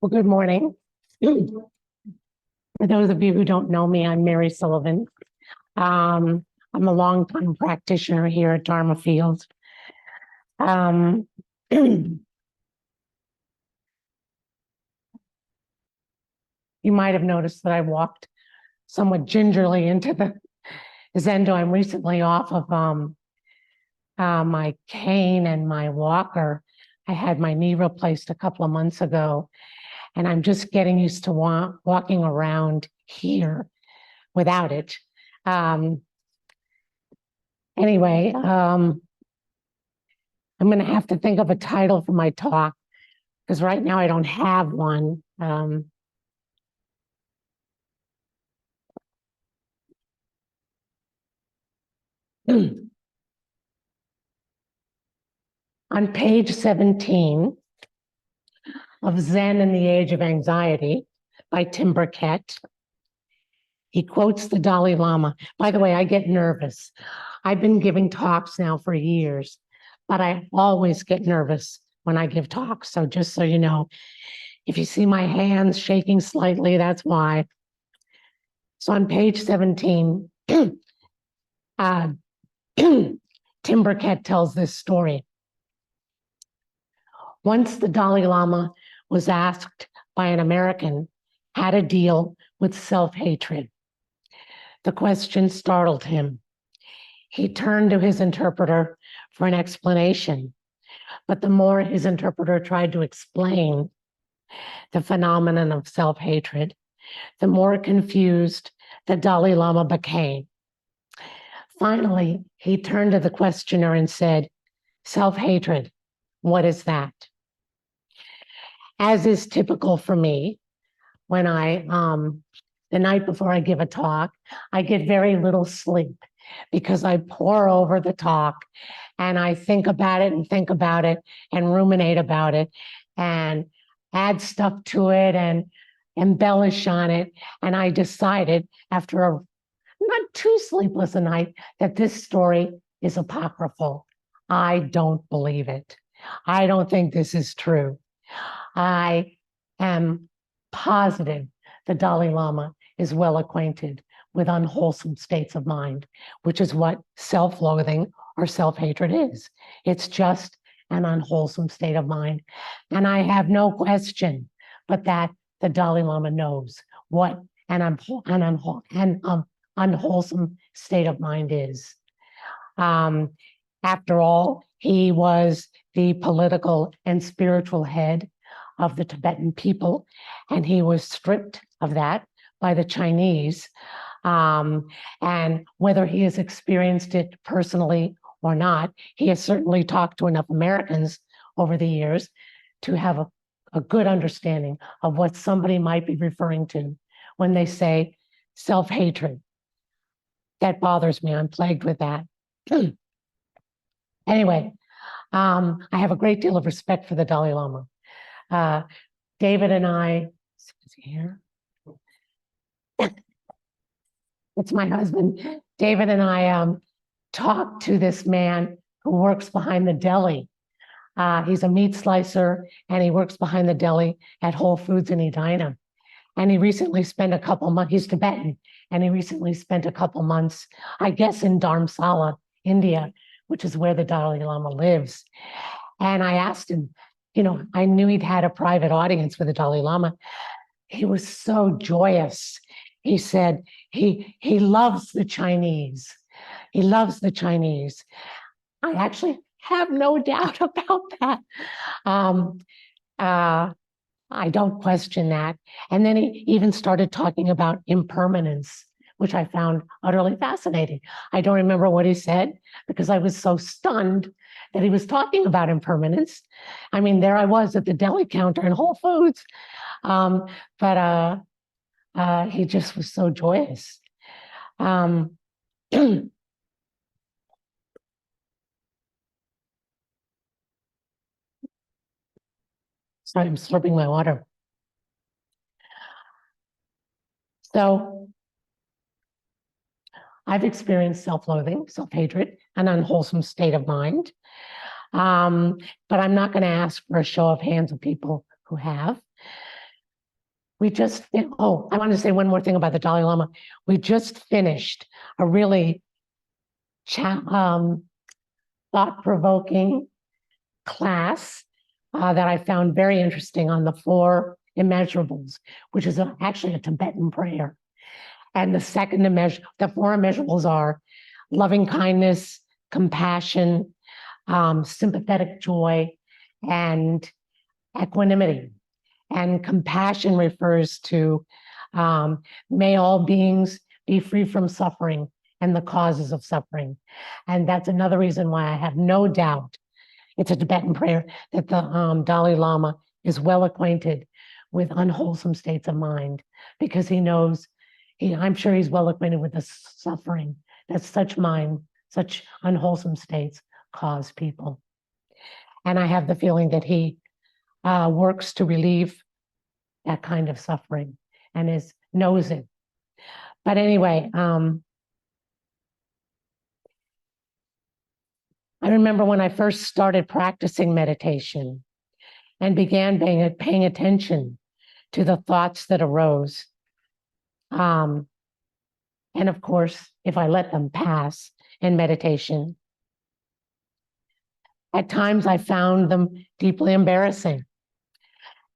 Well, good morning. For those of you who don't know me, I'm Mary Sullivan. I'm a longtime practitioner here at Dharma Field. You might have noticed that I walked somewhat gingerly into the Zendo. I'm recently off of my cane and my walker. I had my knee replaced a couple of months ago, and I'm just getting used to walking around here without it. Anyway, I'm going to have to think of a title for my talk because right now I don't have one. On page 17 of Zen in the Age of Anxiety by Tim Burkett, he quotes the Dalai Lama. By the way, I get nervous. I've been giving talks now for years, but I always get nervous when I give talks. So just so you know, if you see my hands shaking slightly, that's why. So on page 17, Tim Burkett tells this story. Once the Dalai Lama was asked by an American how to deal with self-hatred. The question startled him. He turned to his interpreter for an explanation, but the more his interpreter tried to explain the phenomenon of self-hatred, the more confused the Dalai Lama became. Finally, he turned to the questioner and said, "Self-hatred, what is that?" As is typical for me, when the night before I give a talk, I get very little sleep because I pour over the talk and I think about it and ruminate about it and add stuff to it and embellish on it. And I decided after a not too sleepless a night that this story is apocryphal. I don't believe it. I don't think this is true. I am positive the Dalai Lama is well acquainted with unwholesome states of mind, which is what self-loathing or self-hatred is. It's just an unwholesome state of mind. And I have no question but that the Dalai Lama knows what an unwholesome state of mind is. After all, he was the political and spiritual head of the Tibetan people, and he was stripped of that by the Chinese. And whether he has experienced it personally or not, he has certainly talked to enough Americans over the years to have a good understanding of what somebody might be referring to when they say self-hatred. That bothers me. I'm plagued with that. Anyway, I have a great deal of respect for the Dalai Lama. David and I, is he here? It's my husband. David and I talked to this man who works behind the deli. He's a meat slicer and he works behind the deli at Whole Foods in Edina. And he recently spent a couple months, he's Tibetan, and he recently spent a couple months, I guess, in Dharamsala, India, which is where the Dalai Lama lives. And I asked him, I knew he'd had a private audience with the Dalai Lama. He was so joyous. He said he loves the Chinese. He loves the Chinese. I actually have no doubt about that. I don't question that. And then he even started talking about impermanence, which I found utterly fascinating. I don't remember what he said because I was so stunned that he was talking about impermanence. I mean, there I was at the deli counter in Whole Foods. But he just was so joyous. Sorry, I'm slurping my water. So I've experienced self-loathing, self-hatred, an unwholesome state of mind. But I'm not going to ask for a show of hands of people who have. we just, oh, I want to say one more thing about the Dalai Lama. We just finished a really thought-provoking class that I found very interesting on the 4 immeasurables, which is actually a Tibetan prayer. And the 4 immeasurables are loving kindness, compassion, sympathetic joy, and equanimity. And compassion refers to may all beings be free from suffering and the causes of suffering. And that's another reason why I have no doubt, it's a Tibetan prayer, that the Dalai Lama is well acquainted with unwholesome states of mind, because he knows, I'm sure he's well acquainted with the suffering that such unwholesome states cause people. And I have the feeling that he works to relieve that kind of suffering and knows it. But anyway, I remember when I first started practicing meditation and began paying attention to the thoughts that arose. And of course, if I let them pass in meditation, at times I found them deeply embarrassing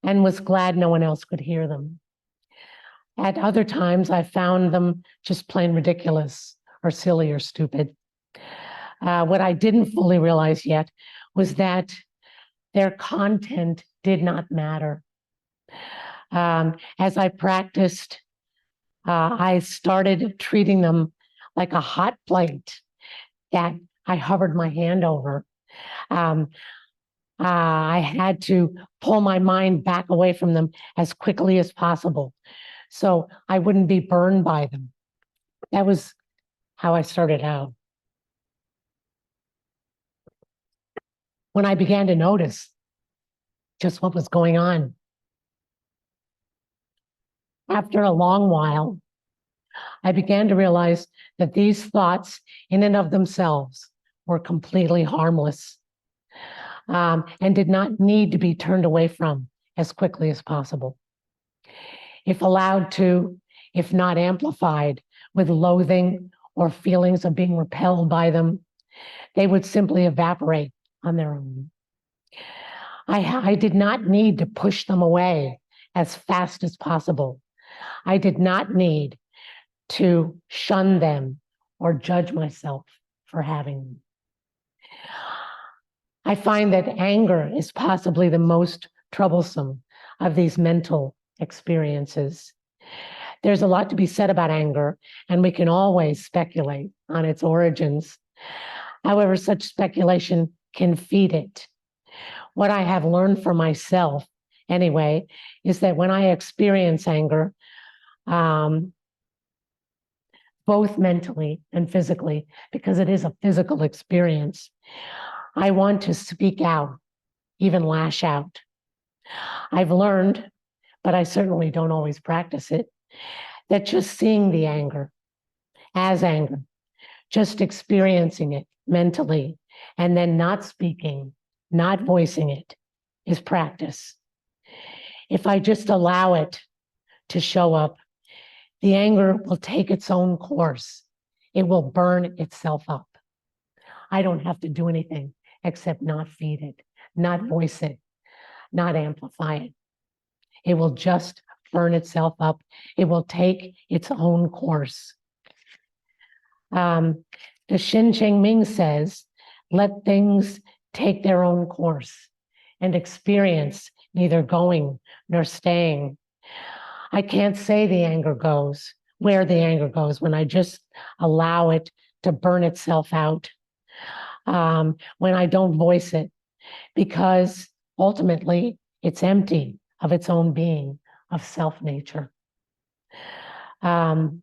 and was glad no one else could hear them. At other times, I found them just plain ridiculous or silly or stupid. What I didn't fully realize yet was that their content did not matter. As I practiced, I started treating them like a hot plate that I hovered my hand over. I had to pull my mind back away from them as quickly as possible so I wouldn't be burned by them. That was how I started out. When I began to notice just what was going on, after a long while, I began to realize that these thoughts in and of themselves were completely harmless, and did not need to be turned away from as quickly as possible. If allowed to, if not amplified with loathing or feelings of being repelled by them, they would simply evaporate on their own. I did not need to push them away as fast as possible. I did not need to shun them or judge myself for having them. I find that anger is possibly the most troublesome of these mental experiences. There's a lot to be said about anger, and we can always speculate on its origins. However, such speculation can feed it. What I have learned for myself, anyway, is that when I experience anger, both mentally and physically, because it is a physical experience, I want to speak out, even lash out. I've learned, but I certainly don't always practice it, that just seeing the anger as anger, just experiencing it mentally, and then not speaking, not voicing it, is practice. If I just allow it to show up, the anger will take its own course. It will burn itself up. I don't have to do anything except not feed it, not voice it, not amplify it. It will just burn itself up. It will take its own course. The Shin Cheng Ming says, let things take their own course and experience neither going nor staying. I can't say the anger goes, where the anger goes, when I just allow it to burn itself out, when I don't voice it, because ultimately it's empty of its own being, of self-nature. The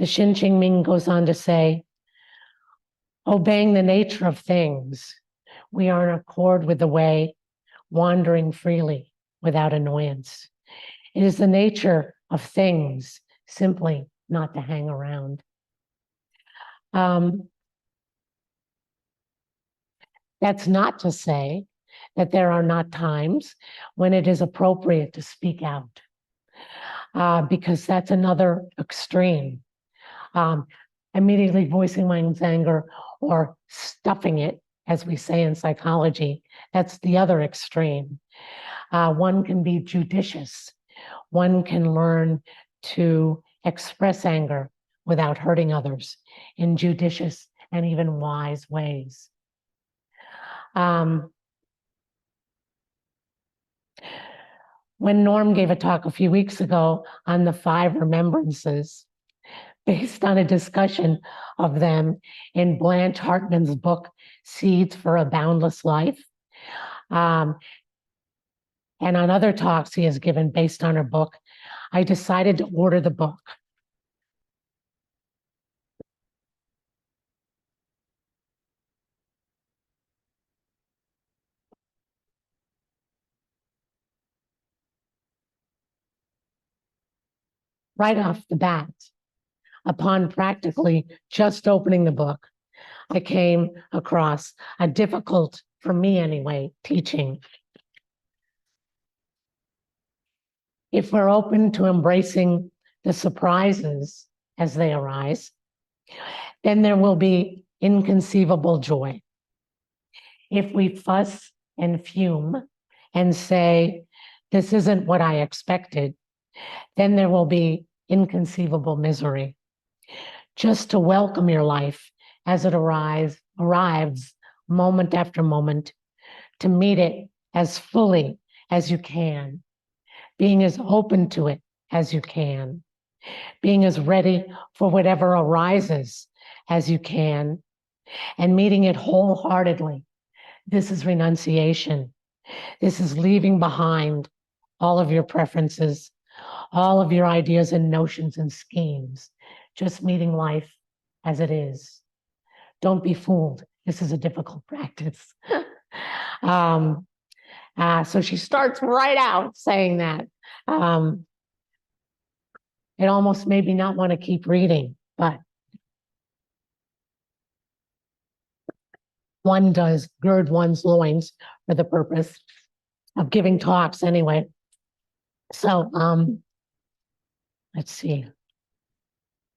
Shin Cheng Ming goes on to say, obeying the nature of things, we are in accord with the way, wandering freely without annoyance. It is the nature of things simply not to hang around. That's not to say that there are not times when it is appropriate to speak out, because that's another extreme. Immediately voicing one's anger or stuffing it, as we say in psychology, that's the other extreme. One can be judicious. One can learn to express anger without hurting others in judicious and even wise ways. When Norm gave a talk a few weeks ago on the 5 remembrances, based on a discussion of them in Blanche Hartman's book, Seeds for a Boundless Life, and on other talks he has given based on her book, I decided to order the book. Right off the bat, upon practically just opening the book, I came across a difficult, for me anyway, teaching. If we're open to embracing the surprises as they arise, then there will be inconceivable joy. If we fuss and fume and say, this isn't what I expected, then there will be inconceivable misery. Just to welcome your life as it arrives moment after moment, to meet it as fully as you can, being as open to it as you can, being as ready for whatever arises as you can, and meeting it wholeheartedly. This is renunciation. This is leaving behind all of your preferences, all of your ideas and notions and schemes, just meeting life as it is. Don't be fooled. This is a difficult practice. So she starts right out saying that. It almost made me not want to keep reading, but one does gird one's loins for the purpose of giving talks anyway. So let's see.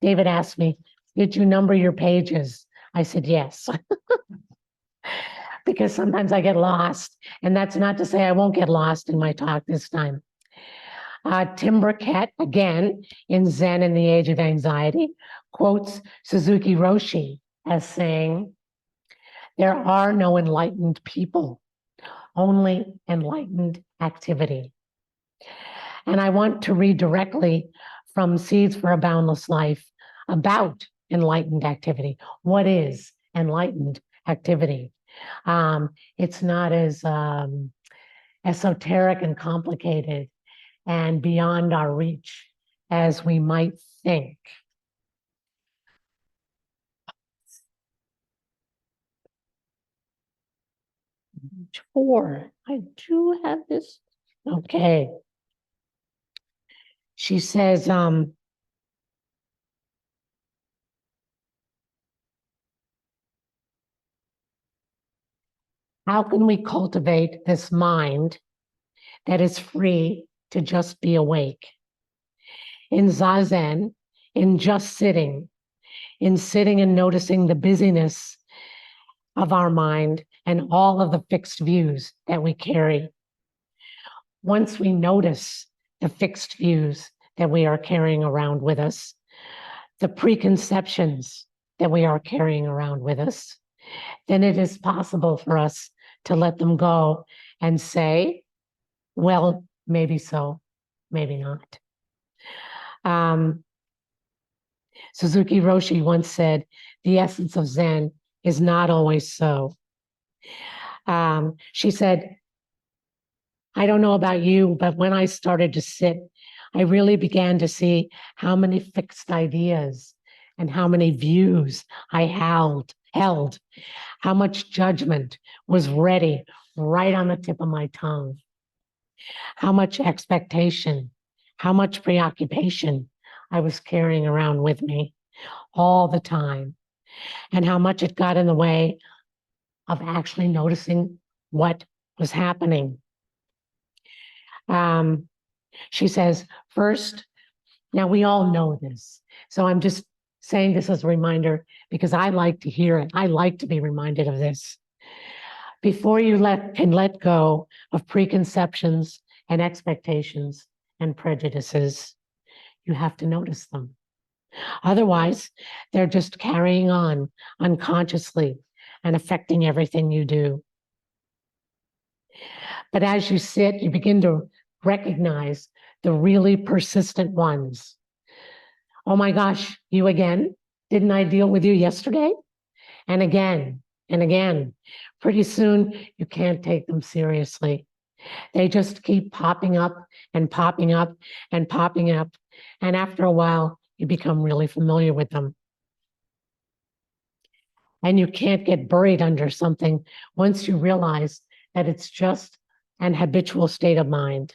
David asked me, did you number your pages? I said, yes. Because sometimes I get lost. And that's not to say I won't get lost in my talk this time. Tim Burkett, again, in Zen in the Age of Anxiety, quotes Suzuki Roshi as saying, there are no enlightened people, only enlightened activity. And I want to read directly from Seeds for a Boundless Life about enlightened activity. What is enlightened activity? It's not as esoteric and complicated and beyond our reach as we might think. Page 4. I do have this. Okay. She says, how can we cultivate this mind that is free to just be awake? In Zazen, in just sitting, in sitting and noticing the busyness of our mind and all of the fixed views that we carry. Once we notice the fixed views that we are carrying around with us, the preconceptions that we are carrying around with us, then it is possible for us to let them go and say, well, maybe so, maybe not. Suzuki Roshi once said, the essence of Zen is not always so. She said, I don't know about you, but when I started to sit, I really began to see how many fixed ideas and how many views I held, how much judgment was ready right on the tip of my tongue, how much expectation, how much preoccupation I was carrying around with me all the time, and how much it got in the way of actually noticing what was happening. She says, first, now we all know this. So I'm just saying this as a reminder because I like to hear it. I like to be reminded of this. Before you can let go of preconceptions and expectations and prejudices, you have to notice them. Otherwise, they're just carrying on unconsciously and affecting everything you do. But as you sit, you begin to recognize the really persistent ones. Oh my gosh, you again? Didn't I deal with you yesterday? And again, and again. Pretty soon, you can't take them seriously. They just keep popping up and popping up and popping up. And after a while, you become really familiar with them. And you can't get buried under something once you realize that it's just an habitual state of mind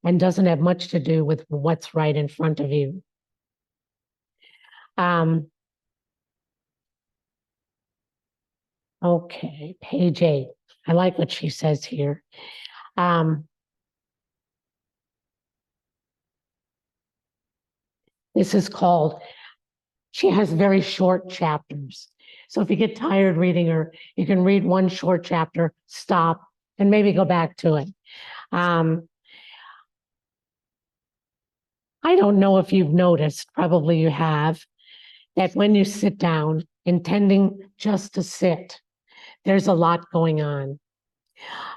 and doesn't have much to do with what's right in front of you. Okay, page 8. I like what she says here. This is called, she has very short chapters. So if you get tired reading her, you can read one short chapter, stop, and maybe go back to it. I don't know if you've noticed, probably you have, that when you sit down, intending just to sit, there's a lot going on.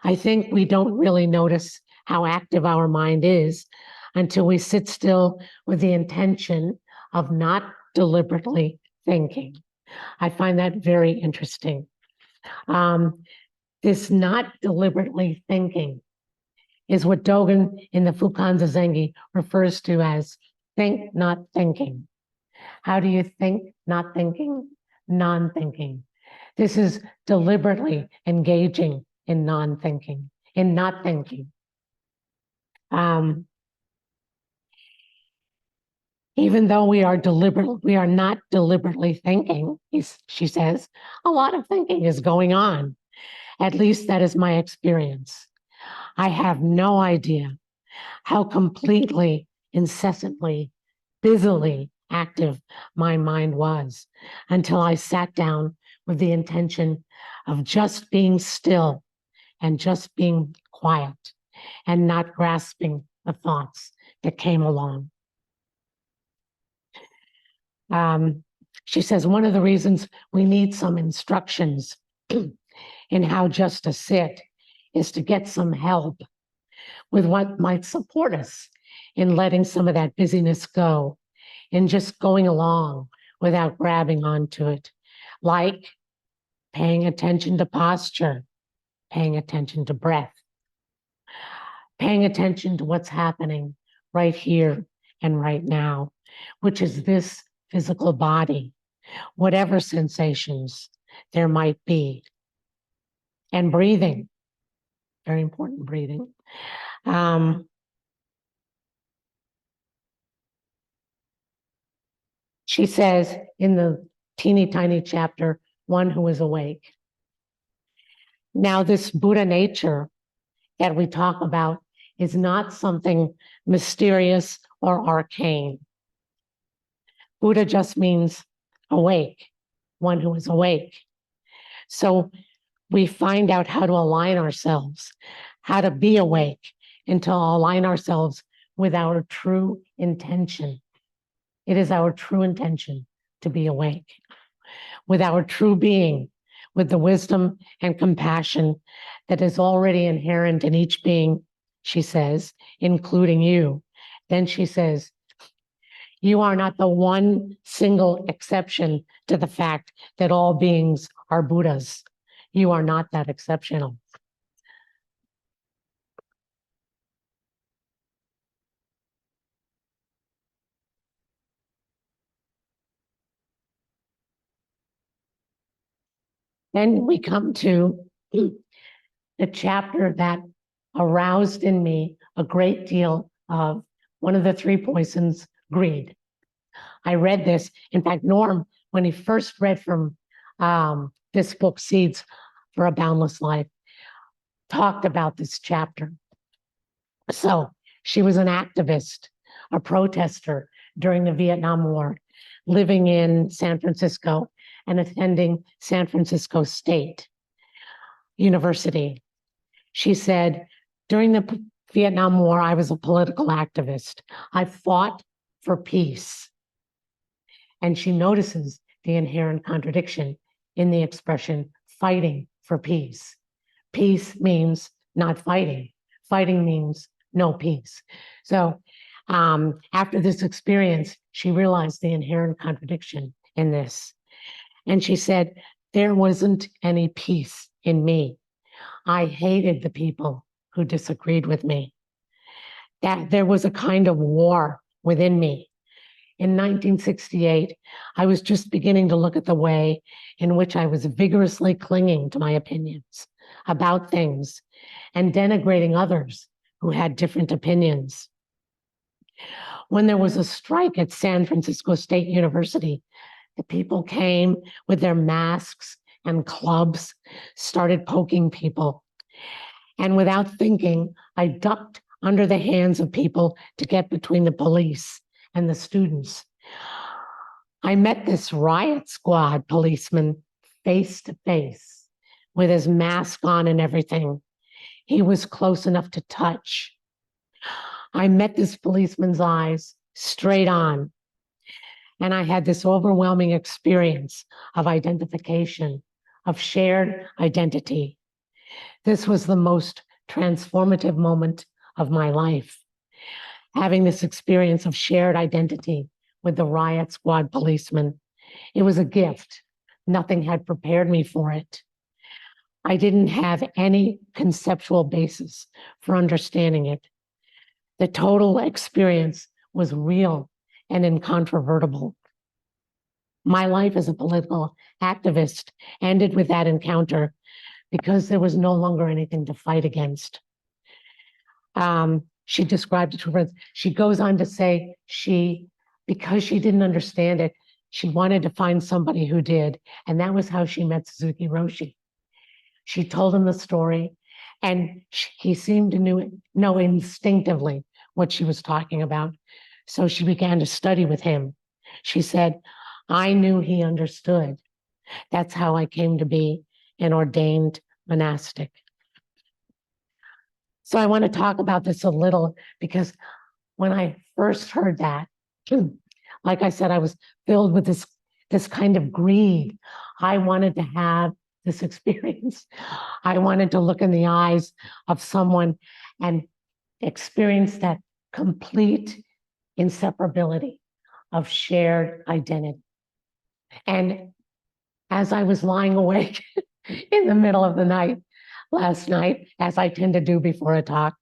I think we don't really notice how active our mind is until we sit still with the intention of not deliberately thinking. I find that very interesting. This not deliberately thinking is what Dogen in the Fukan Zazengi refers to as think, not thinking. How do you think, not thinking? Non-thinking. This is deliberately engaging in non-thinking, in not thinking. Even though we are not deliberately thinking, she says, a lot of thinking is going on. At least that is my experience. I have no idea how completely, incessantly, busily active my mind was until I sat down with the intention of just being still and just being quiet and not grasping the thoughts that came along. She says one of the reasons we need some instructions in how just to sit is to get some help with what might support us in letting some of that busyness go, in just going along without grabbing onto it, like paying attention to posture, paying attention to breath, paying attention to what's happening right here and right now, which is this physical body, whatever sensations there might be. And breathing, very important, breathing. She says in the teeny tiny chapter, one who is awake. Now, this Buddha nature that we talk about is not something mysterious or arcane. Buddha just means awake, one who is awake. So we find out how to align ourselves, how to be awake, and to align ourselves with our true intention. It is our true intention to be awake, with our true being, with the wisdom and compassion that is already inherent in each being, she says, including you. Then she says, you are not the one single exception to the fact that all beings are Buddhas. You are not that exceptional. Then we come to the chapter that aroused in me a great deal of one of the three poisons, greed. I read this. In fact, Norm, when he first read from this book, Seeds for a Boundless Life, talked about this chapter. So she was an activist, a protester during the Vietnam War, living in San Francisco and attending San Francisco State University. She said, during the Vietnam War, I was a political activist. I fought for peace. And she notices the inherent contradiction in the expression fighting for peace. Peace means not fighting. Fighting means no peace. So after this experience, she realized the inherent contradiction in this. And she said, there wasn't any peace in me. I hated the people who disagreed with me. That there was a kind of war within me. In 1968, I was just beginning to look at the way in which I was vigorously clinging to my opinions about things and denigrating others who had different opinions. When there was a strike at San Francisco State University, the people came with their masks and clubs, started poking people. And without thinking, I ducked under the hands of people to get between the police and the students. I met this riot squad policeman face to face with his mask on and everything. He was close enough to touch. I met this policeman's eyes straight on, and I had this overwhelming experience of identification, of shared identity. This was the most transformative moment of my life. Having this experience of shared identity with the riot squad policeman. It was a gift. Nothing had prepared me for it. I didn't have any conceptual basis for understanding it. The total experience was real and incontrovertible. My life as a political activist ended with that encounter because there was no longer anything to fight against. She described it to her friends. She goes on to say because she didn't understand it, she wanted to find somebody who did. And that was how she met Suzuki Roshi. She told him the story, and he seemed to know instinctively what she was talking about. So she began to study with him. She said, I knew he understood. That's how I came to be an ordained monastic. So I want to talk about this a little because when I first heard that, like I said, I was filled with this kind of greed. I wanted to have this experience. I wanted to look in the eyes of someone and experience that complete inseparability of shared identity. And as I was lying awake in the middle of the night last night, as I tend to do before a talk,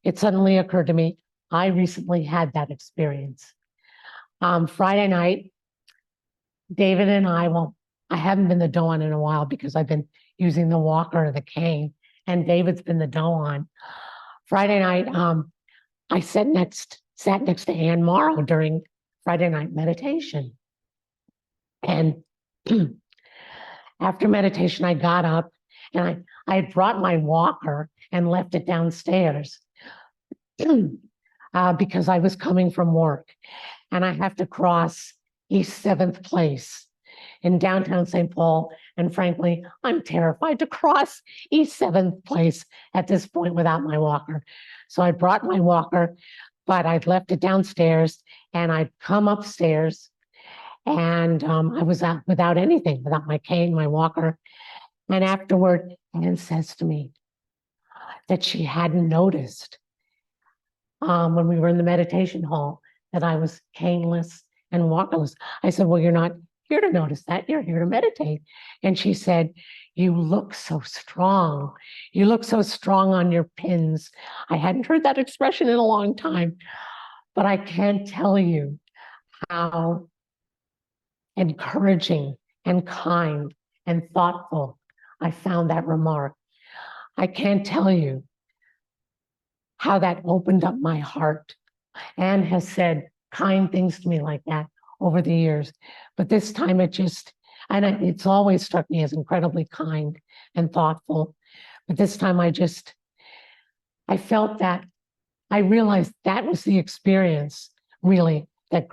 it suddenly occurred to me, I recently had that experience. Friday night, David and I haven't been the Doan in a while because I've been using the walker or the cane, and David's been the Doan. Friday night, I sat next to Ann Morrow during Friday night meditation. And after meditation, I got up and I had brought my walker and left it downstairs because I was coming from work. And I have to cross East 7th Place in downtown St. Paul. And frankly, I'm terrified to cross East 7th Place at this point without my walker. So I brought my walker, but I'd left it downstairs, and I'd come upstairs, and I was out without anything, without my cane, my walker. And afterward, Anne says to me that she hadn't noticed when we were in the meditation hall that I was caneless and walkerless. I said, well, you're not here to notice that. You're here to meditate. And she said, you look so strong. You look so strong on your pins. I hadn't heard that expression in a long time, but I can't tell you how encouraging and kind and thoughtful I found that remark. I can't tell you how that opened up my heart. Anne has said kind things to me like that over the years, but this time it's always struck me as incredibly kind and thoughtful. But this time I felt that, I realized that was the experience, really, that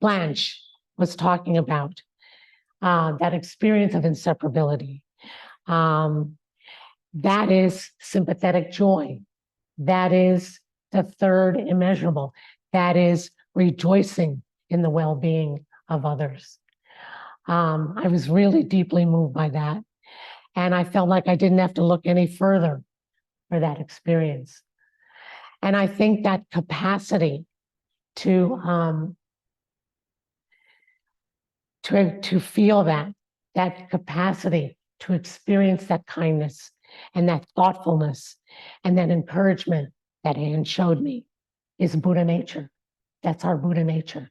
Blanche was talking about, that experience of inseparability. That is sympathetic joy. That is the third immeasurable. That is rejoicing in the well-being of others. I was really deeply moved by that. And I felt like I didn't have to look any further for that experience. And I think that capacity to feel that capacity to experience that kindness and that thoughtfulness and that encouragement that Anne showed me is Buddha nature. That's our Buddha nature.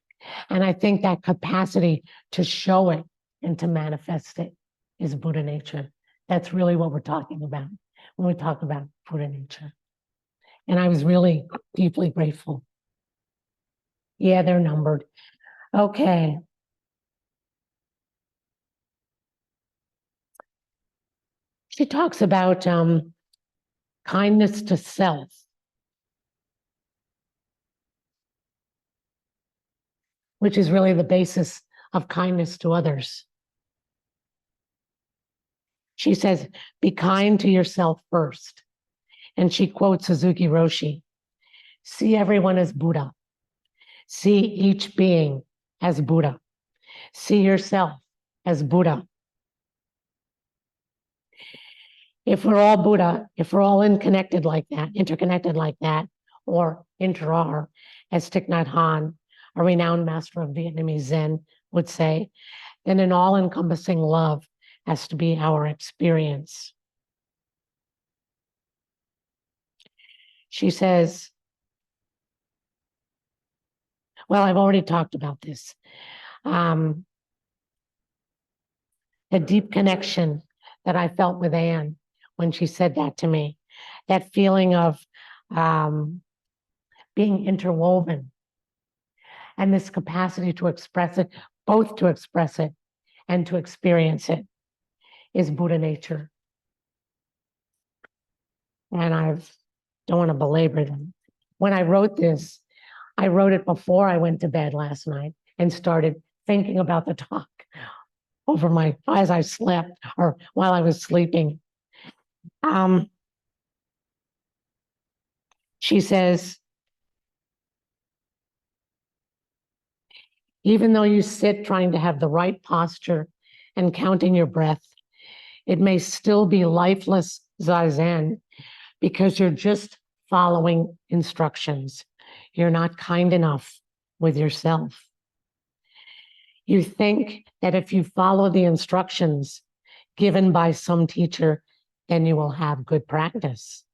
And I think that capacity to show it and to manifest it is Buddha nature. That's really what we're talking about when we talk about Buddha nature. And I was really deeply grateful. Yeah, they're numbered. Okay. She talks about kindness to self. Which is really the basis of kindness to others. She says, be kind to yourself first. And she quotes Suzuki Roshi, see everyone as Buddha. See each being as Buddha. See yourself as Buddha. If we're all Buddha, if we're all interconnected like that, or inter-are, as Thich Nhat Hanh, a renowned master of Vietnamese Zen, would say, then an all-encompassing love has to be our experience. She says, well, I've already talked about this. The deep connection that I felt with Anne when she said that to me, that feeling of being interwoven and this capacity to express it, both to express it and to experience it, is Buddha nature. And I don't want to belabor them. When I wrote this, I wrote it before I went to bed last night and started thinking about the talk as I slept or while I was sleeping. She says, even though you sit trying to have the right posture and counting your breath, it may still be lifeless zazen because you're just following instructions. You're not kind enough with yourself. You think that if you follow the instructions given by some teacher, then you will have good practice.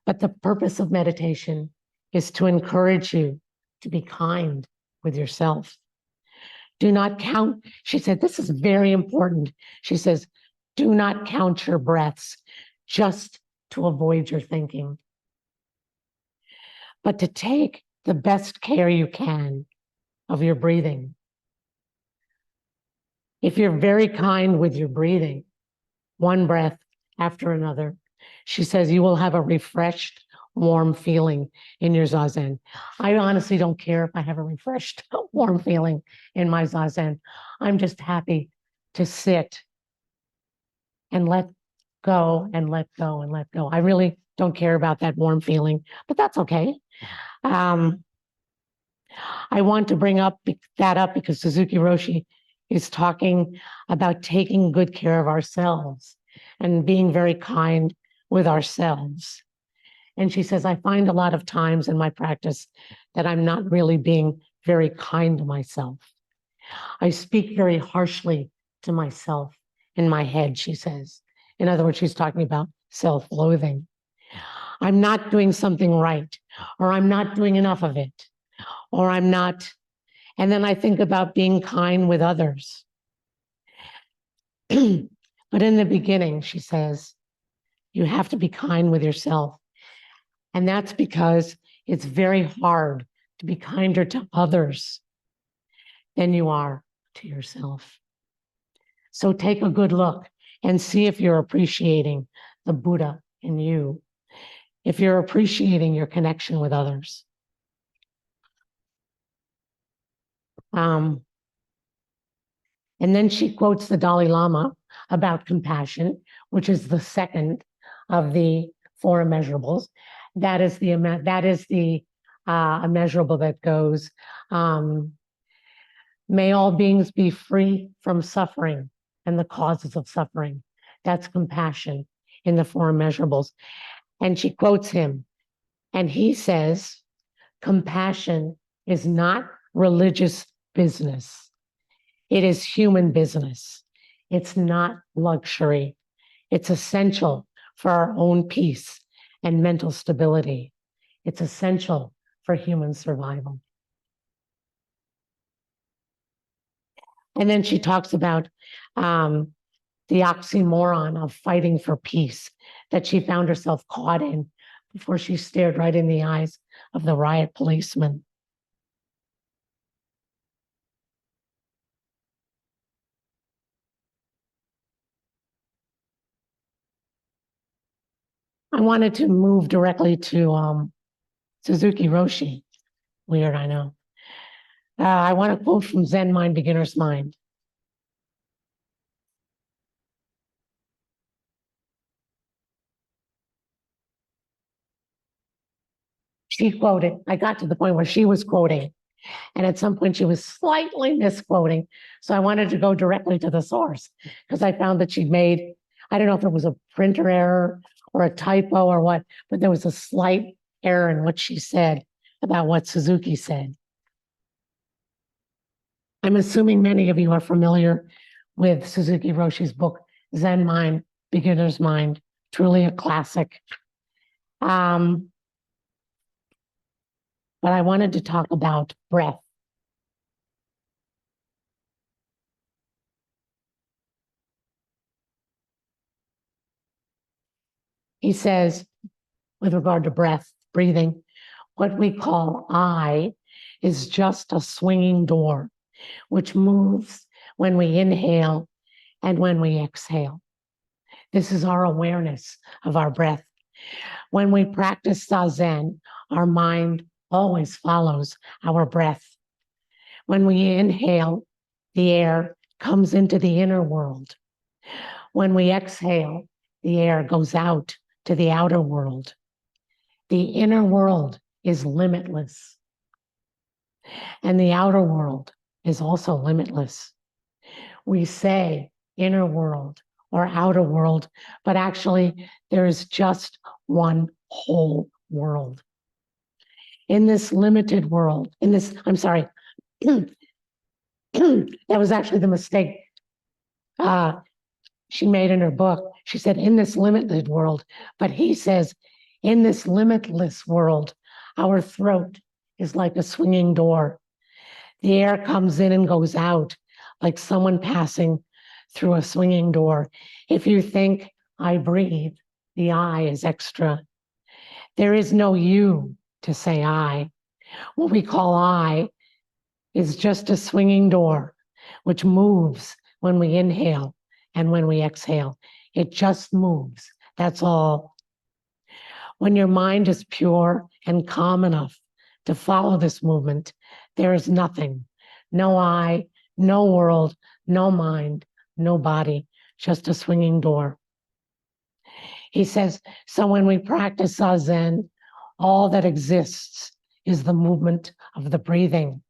But the purpose of meditation is to encourage you to be kind with yourself. Do not count. She said, this is very important. She says, do not count your breaths just to avoid your thinking, but to take the best care you can of your breathing. If you're very kind with your breathing, one breath after another, she says you will have a refreshed, warm feeling in your zazen. I honestly don't care if I have a refreshed, warm feeling in my zazen. I'm just happy to sit and let go and let go and let go. I really don't care about that warm feeling, but that's okay. I want to bring that up because Suzuki Roshi is talking about taking good care of ourselves and being very kind with ourselves. And she says, I find a lot of times in my practice that I'm not really being very kind to myself. I speak very harshly to myself in my head, she says. In other words, she's talking about self-loathing. I'm not doing something right, or I'm not doing enough of it, or I'm not. And then I think about being kind with others. But in the beginning, she says, you have to be kind with yourself. And that's because it's very hard to be kinder to others than you are to yourself. So take a good look and see if you're appreciating the Buddha in you, if you're appreciating your connection with others. And then she quotes the Dalai Lama about compassion, which is the second of the four immeasurables. That is the immeasurable that goes, may all beings be free from suffering and the causes of suffering. That's compassion in the four immeasurables. And she quotes him, and he says, compassion is not religious business. It is human business. It's not luxury. It's essential for our own peace and mental stability. It's essential for human survival. And then she talks about the oxymoron of fighting for peace that she found herself caught in before she stared right in the eyes of the riot policeman. I wanted to move directly to Suzuki Roshi. Weird, I know. I want to quote from Zen Mind, Beginner's Mind. She quoted, I got to the point where she was quoting, and at some point she was slightly misquoting. So I wanted to go directly to the source because I found that she'd made, I don't know if it was a printer error or a typo or what, but there was a slight error in what she said about what Suzuki said. I'm assuming many of you are familiar with Suzuki Roshi's book, Zen Mind, Beginner's Mind, truly a classic. But I wanted to talk about breath. He says, with regard to breath, breathing, what we call I is just a swinging door, which moves when we inhale and when we exhale. This is our awareness of our breath. When we practice Zazen, our mind always follows our breath. When we inhale, the air comes into the inner world. When we exhale, the air goes out to the outer world. The inner world is limitless, and the outer world is also limitless. We say inner world or outer world, but actually there is just one whole world. In this limited world, that was actually the mistake she made in her book. She said, in this limited world, but he says, in this limitless world, our throat is like a swinging door. The air comes in and goes out like someone passing through a swinging door. If you think I breathe, the I is extra. There is no you to say I. What we call I is just a swinging door, which moves when we inhale and when we exhale. It just moves. That's all. When your mind is pure and calm enough to follow this movement, there is nothing, no I, no world, no mind, no body, just a swinging door. He says, so when we practice Zazen, all that exists is the movement of the breathing,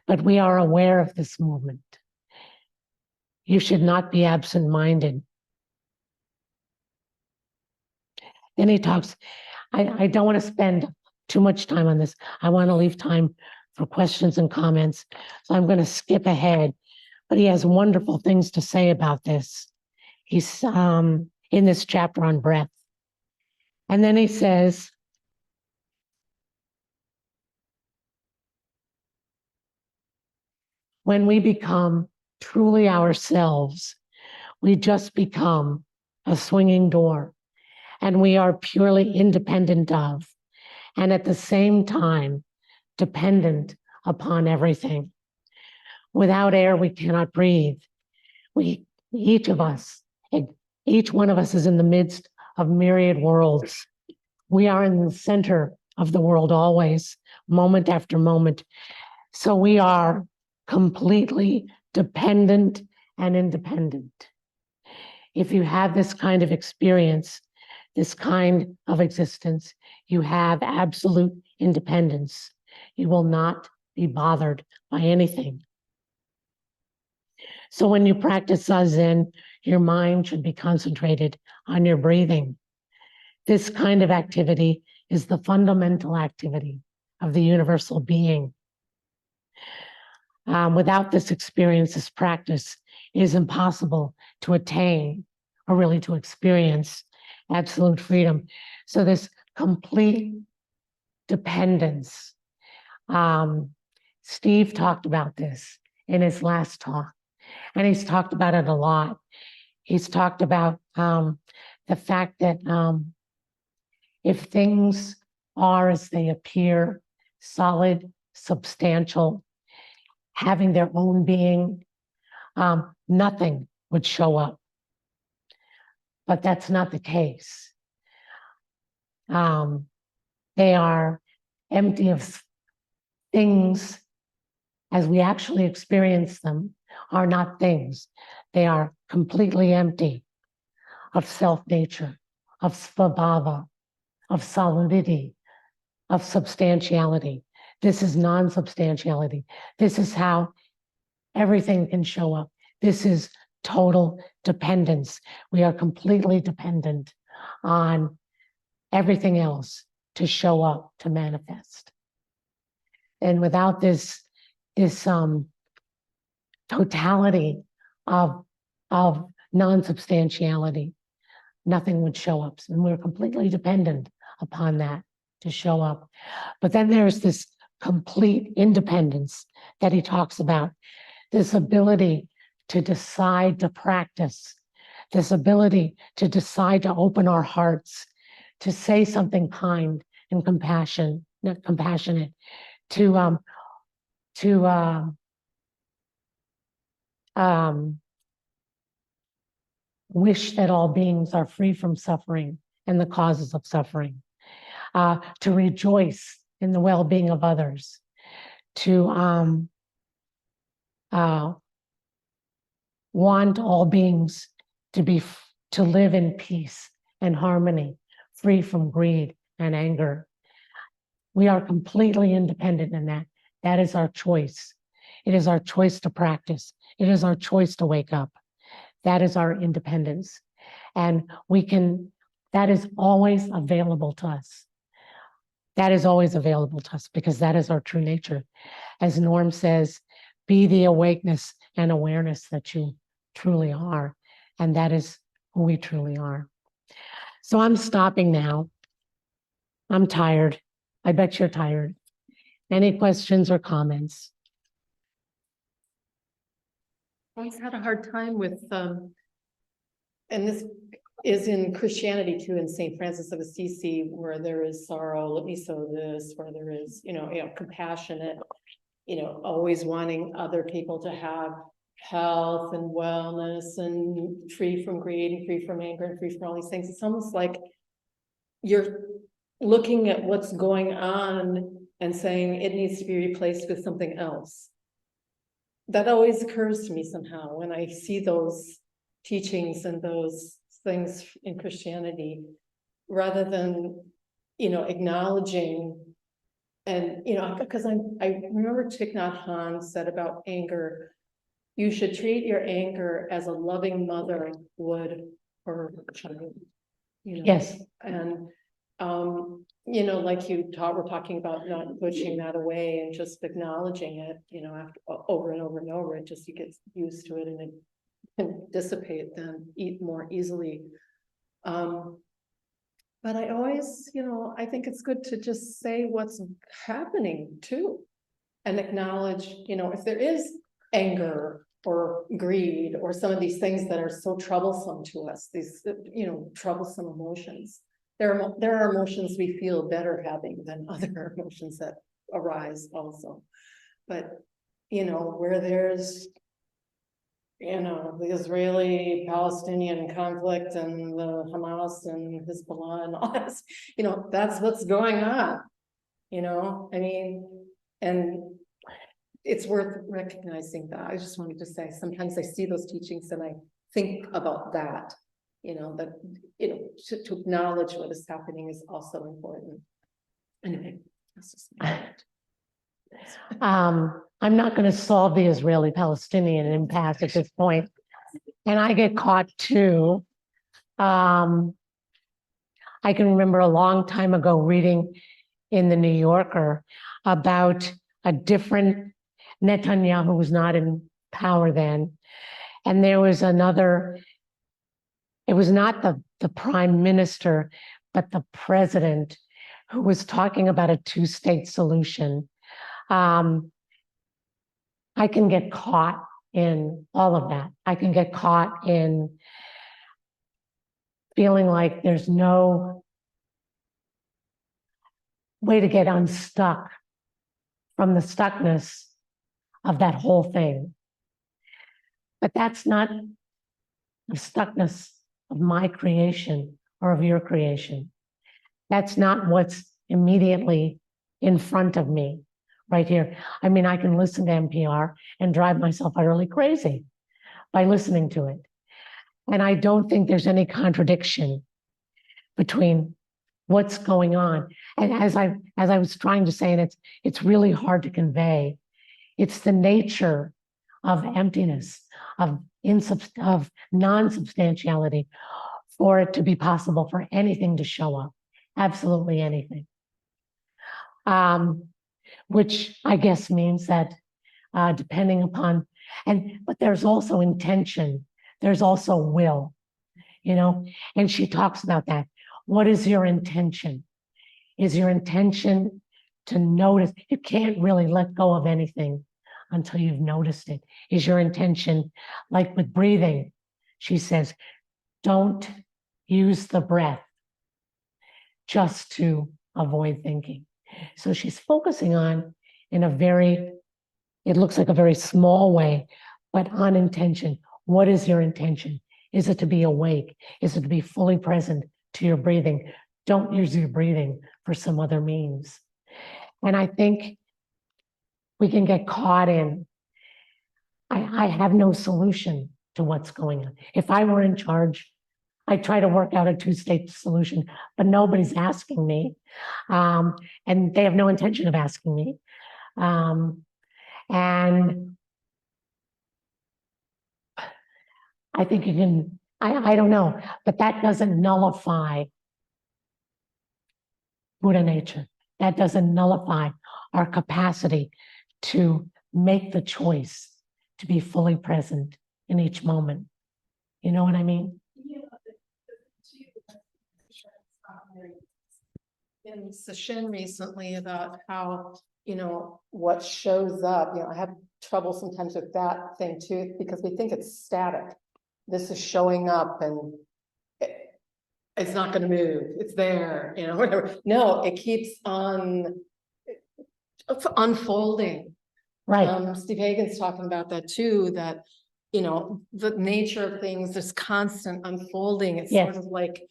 but we are aware of this movement. You should not be absent-minded. Then he talks, I don't want to spend too much time on this. I want to leave time for questions and comments. So I'm going to skip ahead, but he has wonderful things to say about this. He's in this chapter on breath. And then he says, when we become truly ourselves, we just become a swinging door, and we are purely independent of, and at the same time, dependent upon everything. Without air, we cannot breathe. We Each of us, each one of us is in the midst of myriad worlds. We are in the center of the world always, moment after moment. So we are completely dependent and independent. If you have this kind of experience, this kind of existence, you have absolute independence. You will not be bothered by anything. So when you practice Zazen, your mind should be concentrated on your breathing. This kind of activity is the fundamental activity of the universal being. Without this experience, this practice, it is impossible to attain or really to experience absolute freedom. So this complete dependence. Steve talked about this in his last talk, and he's talked about it a lot. He's talked about the fact that if things are as they appear, solid, substantial, having their own being, nothing would show up. But that's not the case. They are empty of things as we actually experience them, are not things. They are completely empty of self-nature, of svabhava, of solidity, of substantiality. This is non-substantiality. This is how everything can show up. This is total dependence. We are completely dependent on everything else to show up, to manifest. And without this totality of non-substantiality, nothing would show up. And we're completely dependent upon that to show up. But then there's this complete independence that he talks about, this ability to decide to practice, this ability to decide to open our hearts, to say something kind and compassionate, to wish that all beings are free from suffering and the causes of suffering, to rejoice in the well-being of others, to want all beings to live in peace and harmony, free from greed and anger. We are completely independent in that. That is our choice. It is our choice to practice. It is our choice to wake up. That is our independence. And that is always available to us. That is always available to us because that is our true nature. As Norm says, be the awakeness and awareness that you truly are. And that is who we truly are. So I'm stopping now. I'm tired. I bet you're tired. Any questions or comments? I've had a hard time with, and this is in Christianity too, in St. Francis of Assisi, where there is sorrow, let me sow this, where there is, compassionate, always wanting other people to have health and wellness and free from greed and free from anger and free from all these things. It's almost like you're looking at what's going on and saying it needs to be replaced with something else. That always occurs to me somehow when I see those teachings and those things in Christianity, rather than, acknowledging and, because I remember Thich Nhat Hanh said about anger, you should treat your anger as a loving mother would her child. Yes. And, like we're talking about not pushing that away and just acknowledging it, after over and over and over, it just, you get used to it and it can dissipate then more easily. But I always, I think it's good to just say what's happening too, and acknowledge, if there is anger or greed or some of these things that are so troublesome to us, these, troublesome emotions. There are emotions we feel better having than other emotions that arise also. But, where there's you know, the Israeli-Palestinian conflict and the Hamas and Hezbollah and all this, you know, that's what's going on. You know, I mean, and it's worth recognizing that. I just wanted to say, sometimes I see those teachings and I think about that, you know, that, you know, to acknowledge what is happening is also important. Anyway, that's just my point. I'm not going to solve the Israeli-Palestinian impasse at this point. And I get caught too. I can remember a long time ago reading in the New Yorker about a different Netanyahu was not in power then. And there was another, it was not the prime minister, but the president who was talking about a two-state solution. I can get caught in all of that. I can get caught in feeling like there's no way to get unstuck from the stuckness of that whole thing. But that's not the stuckness of my creation or of your creation. That's not what's immediately in front of me right here. I mean, I can listen to NPR and drive myself utterly crazy by listening to it. And I don't think there's any contradiction between what's going on. And as I was trying to say, and it's really hard to convey, it's the nature of emptiness, of non-substantiality, for it to be possible for anything to show up, absolutely anything. Which I guess means that depending upon, but there's also intention, there's also will, you know, and she talks about that. What is your intention? Is your intention to notice? You can't really let go of anything until you've noticed it. Is your intention, like with breathing, she says, don't use the breath just to avoid thinking. So she's focusing on, in a very, it looks like a very small way, but on intention. What is your intention? Is it to be awake? Is it to be fully present to your breathing? Don't use your breathing for some other means. And I think we can get caught in, I have no solution to what's going on. If I were in charge, I try to work out a two-state solution, but nobody's asking me. And they have no intention of asking me. And I think you can, I don't know, but that doesn't nullify Buddha nature. That doesn't nullify our capacity to make the choice to be fully present in each moment. You know what I mean? In session recently about how, you know, what shows up, you know, I have trouble sometimes with that thing too, because we think it's static. This is showing up and it's not going to move. It's there, you know, whatever. No, it keeps on unfolding. Right. Steve Hagen's talking about that too, that, you know, the nature of things, this constant unfolding. It's Yes. sort of like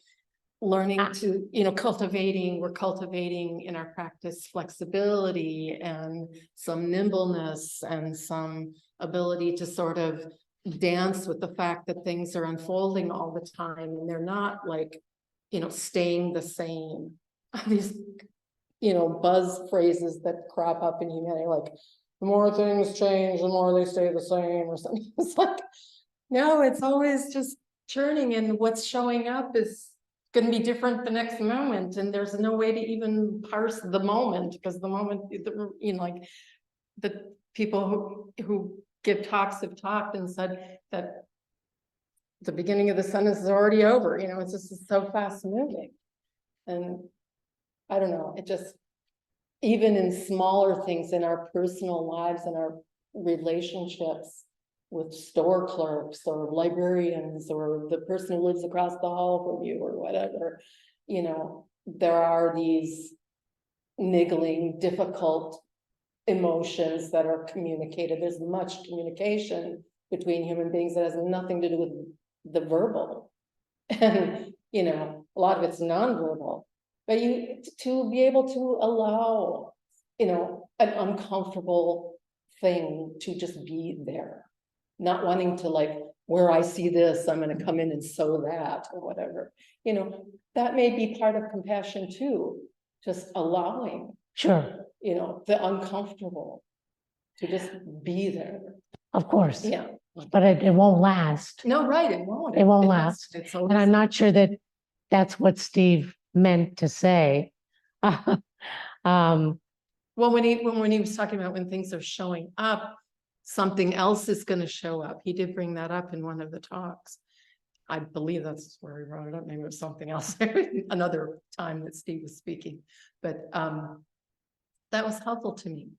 learning to, you know, we're cultivating in our practice flexibility and some nimbleness and some ability to sort of dance with the fact that things are unfolding all the time and they're not like, you know, staying the same. These, you know, buzz phrases that crop up in humanity, like the more things change, the more they stay the same or something. It's like, no, it's always just churning, and what's showing up is going to be different the next moment, and there's no way to even parse the moment, because the moment, you know, like the people who give talks have talked and said that the beginning of the sentence is already over, you know, it's just so fast moving. And I don't know, it just, even in smaller things in our personal lives and our relationships with store clerks or librarians or the person who lives across the hall from you or whatever, you know, there are these niggling, difficult emotions that are communicated. There's much communication, between human beings that has nothing to do with the verbal. And, you know, a lot of it's nonverbal, but you, to be able to allow, you know, an uncomfortable thing to just be there. Not wanting to like, where I see this, I'm gonna come in and sew that or whatever, you know, that may be part of compassion too. Just allowing, Sure, you know, the uncomfortable to just be there. of course, Yeah. but it won't last. No, right, it won't. It won't has- last. It's And always, I'm not sure that that's what Steve meant to say. well, when he was talking about when things are showing up, something else is gonna show up. He did bring that up in one of the talks. I believe that's where he brought it up. Maybe it was something else, another time that Steve was speaking, but that was helpful to me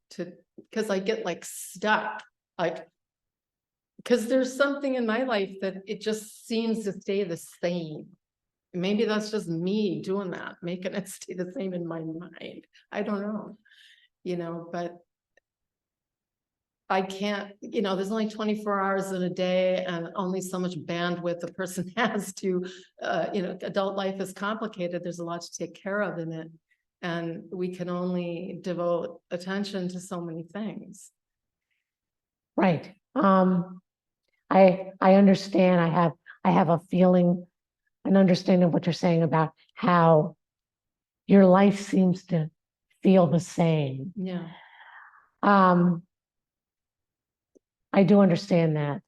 because I get like stuck, like, because there's something in my life that it just seems to stay the same. Maybe that's just me doing that, making it stay the same in my mind. I don't know, you know, but I can't, you know, there's only 24 hours in a day and only so much bandwidth a person has to, you know, adult life is complicated. There's a lot to take care of in it. And we can only devote attention to so many things. Right. I understand. I have a feeling, an understanding of what you're saying about how your life seems to feel the same. Yeah. I do understand that.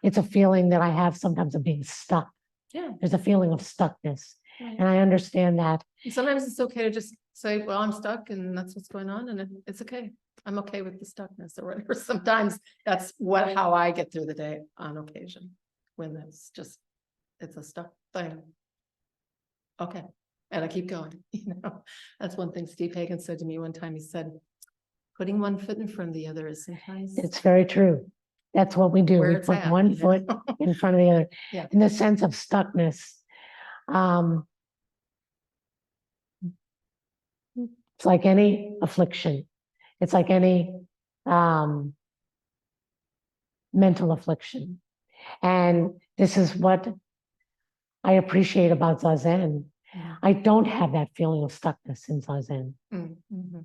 It's a feeling that I have sometimes of being stuck. Yeah. There's a feeling of stuckness, Right. and I understand that. And sometimes it's okay to just say, well, I'm stuck and that's what's going on, and it's okay. I'm okay with the stuckness or whatever. Sometimes that's how I get through the day on occasion, when it's just, it's a stuck thing. Okay, and I keep going, you know. That's one thing Steve Hagen said to me one time. He said, putting one foot in front of the other is sometimes It's very true. That's what we do. where We it's put at, one you foot know? in front of the other. Yeah. In the sense of stuckness. It's like any affliction. It's like any mental affliction. And this is what I appreciate about Zazen. Mhm. I don't have that feeling of stuckness in Zazen. Mm-hmm.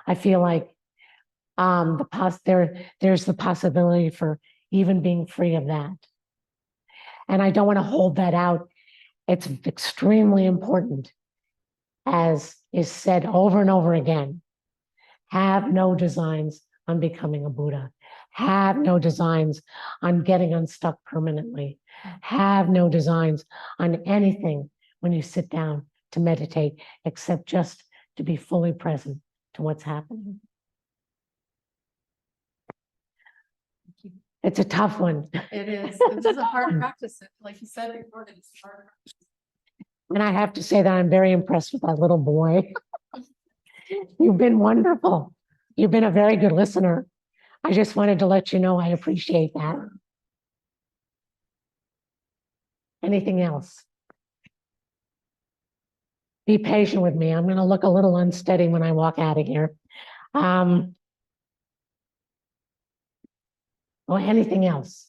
I feel like there's the possibility for even being free of that. And I don't want to hold that out. It's extremely important, as is said over and over again. Have no designs on becoming a Buddha. Have no designs on getting unstuck permanently. Have no designs on anything when you sit down to meditate, except just to be fully present to what's happening. It's a tough one. It is. This is a hard practice. Like you said before, it's hard. And I have to say that I'm very impressed with that little boy. You've been wonderful. You've been a very good listener. I just wanted to let you know I appreciate that. Anything else? Be patient with me. I'm going to look a little unsteady when I walk out of here. Or anything else?